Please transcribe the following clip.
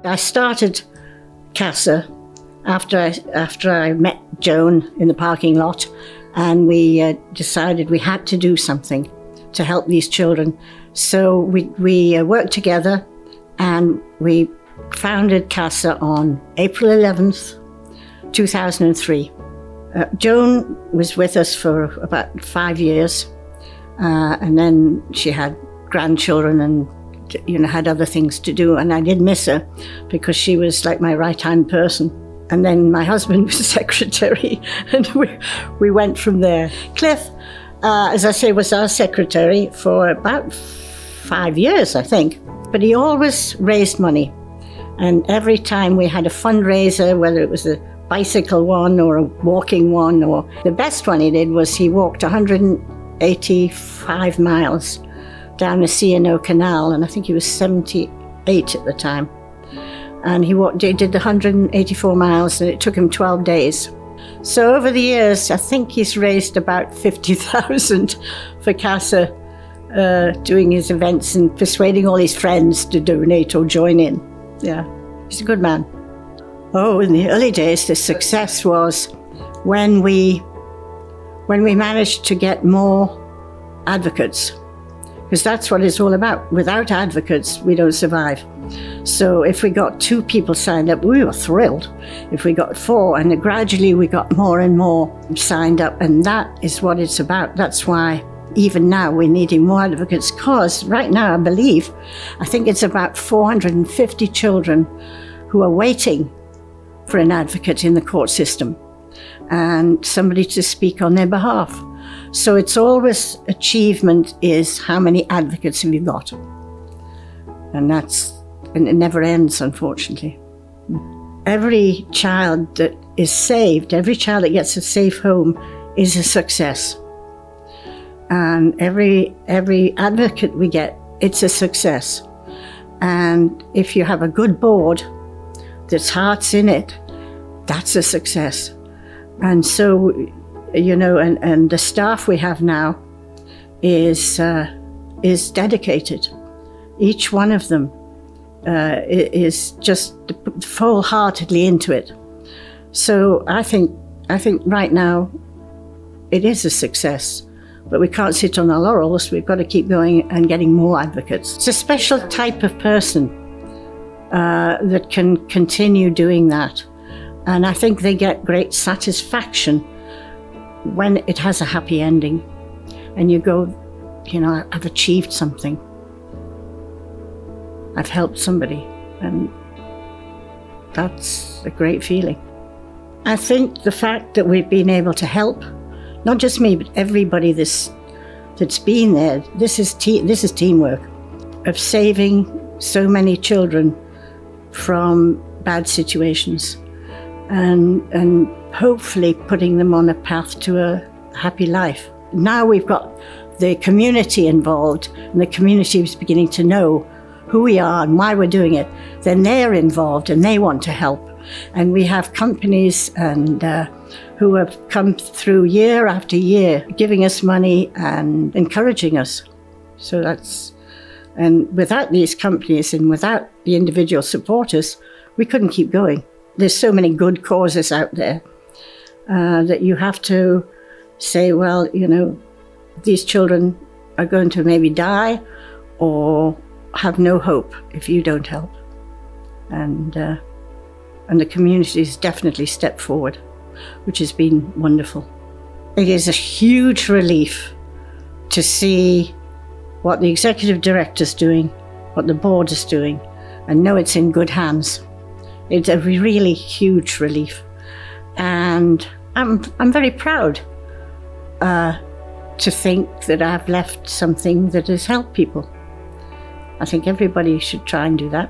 I started CASA after I met Joan in the parking lot, and we decided we had to do something to help these children. So we worked together, and we founded CASA on April 11th, 2003. Joan was with us for about 5 years, and then she had grandchildren and had other things to do, and I did miss her because she was like my right-hand person. And then my husband was secretary, and we went from there. Cliff, as I say, was our secretary for about 5 years, I think. But he always raised money. And every time we had a fundraiser, whether it was a bicycle one or a walking one, or the best one he did was he walked 185 miles down the C&O Canal, and I think he was 78 at the time. And he did the 184 miles, and it took him 12 days. So over the years, I think he's raised about 50,000 for CASA, doing his events and persuading all his friends to donate or join in. Yeah, he's a good man. Oh, in the early days, the success was when we managed to get more advocates, because that's what it's all about. Without advocates, we don't survive. So if we got 2 people signed up, we were thrilled. If we got 4, and gradually we got more and more signed up, and that is what it's about. That's why even now we're needing more advocates, because right now I think it's about 450 children who are waiting for an advocate in the court system and somebody to speak on their behalf. So it's always achievement is how many advocates have you got? And it never ends, unfortunately. Every child that is saved, every child that gets a safe home is a success. And every advocate we get, it's a success. And if you have a good board that's heart's in it, that's a success. And so, and the staff we have now is dedicated. Each one of them is just full-heartedly into it. So I think right now it is a success, but we can't sit on our laurels. We've got to keep going and getting more advocates. It's a special type of person that can continue doing that. And I think they get great satisfaction when it has a happy ending. And you go, I've achieved something. I've helped somebody. And that's a great feeling. I think the fact that we've been able to help, not just me, but everybody that's been there, this is teamwork, of saving so many children from bad situations and hopefully putting them on a path to a happy life. Now we've got the community involved, and the community is beginning to know who we are and why we're doing it. Then they're involved and they want to help. And we have companies and who have come through year after year, giving us money and encouraging us. And without these companies and without the individual supporters, we couldn't keep going. There's so many good causes out there that you have to say, well, these children are going to maybe die or have no hope if you don't help. And the community has definitely stepped forward, which has been wonderful. It is a huge relief to see what the executive director's doing, what the board is doing, and know it's in good hands. It's a really huge relief. And I'm very proud to think that I've left something that has helped people. I think everybody should try and do that.